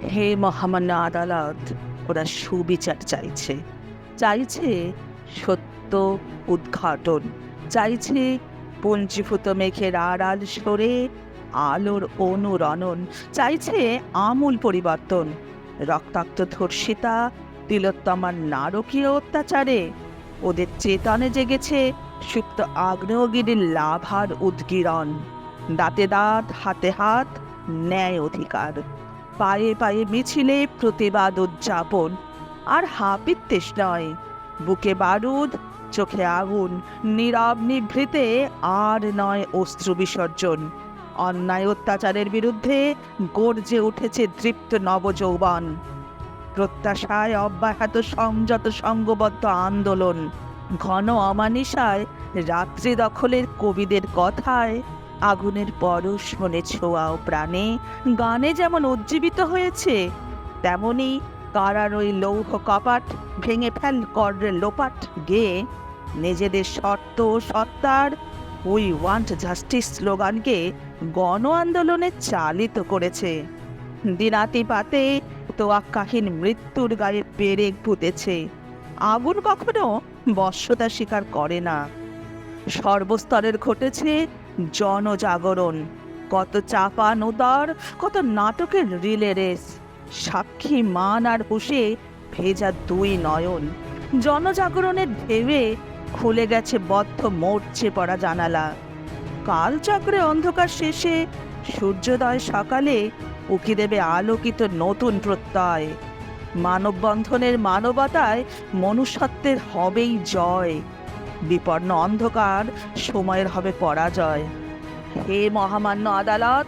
হে মহামান্য আদালত, ওরা সুবিচার চাইছে, চাইছে সত্য উদ্ঘাটন, চাইছে পঞ্জীভূত মেঘের আড়াল সরে আলোর অনুরণন, চাইছে আমূল পরিবর্তন। রক্তাক্ত ধর্ষিতা তিলোত্তমার নারকীয় অত্যাচারে ওদের চেতনে জেগেছে সুপ্ত আগ্নেয়গিরির লাভার উদ্গীরণ। দাঁতে দাঁত, হাতে হাত, ন্যায় অধিকার। পায়ে পায়ে মিছিলে প্রতিবাদ উদযাপন। আর হাপিত্যেশ নয়, বুকে বারুদ, চোখে আগুন, নীরব নিভৃতে আর নয় অশ্রু বিসর্জন। অন্যায় অত্যাচারের বিরুদ্ধে গর্জে উঠেছে দৃপ্ত নবযৌবন। প্রত্যাশায় অব্যাহত সংযত সংঘবদ্ধ আন্দোলন। ঘন অমানিসায় রাত্রি দখলের কবিদের কথায় আগুনের পরশ মনে ছোঁয়াও প্রাণে গানে যেমন উজ্জীবিত হয়েছে, তেমনি কারার ওই লৌহ কপাট ভেঙে ফেল কর্রে লোপাট গেয়ে নিজেদের শর্ত সত্তার উই ওয়ান্ট জাস্টিস স্লোগানকে গণ আন্দোলনে চালিত করেছে। দিনাতিপাতে তোয়াক্কাহীন মৃত্যুর গায়ে পেরেক পুঁতেছে। আগুন কখনো বশ্যতা স্বীকার করে না। সর্বস্তরের ঘটেছে জনজাগরণ। কত চাপান উদর, কত নাটকের রিলে রেস, সাক্ষী মান আর হুঁশে ভেজা দুই নয়ন। জনজাগরণের ঢেউয়ে খুলে গেছে বদ্ধ মরচে পড়া জানালা। কালচক্রে অন্ধকার শেষে সূর্যোদয় সকালে উকি দেবে আলোকিত নতুন প্রত্যয়। মানববন্ধনের মানবতায় মনুষ্যত্বের হবেই জয়। বিপন্ন অন্ধকার সময়ের হবে পরাজয়। হে মহামান্য আদালত,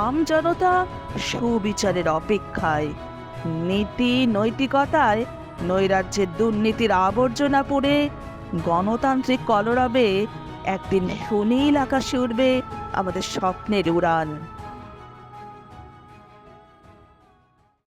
আম জনতা সুবিচারের অপেক্ষায়। নীতি নৈতিকতায় নৈরাজ্যের দুর্নীতির আবর্জনা পড়ে গণতান্ত্রিক কলরবে একদিন সুনীল আকাশে উঠবে আমাদের স্বপ্নের উড়ান।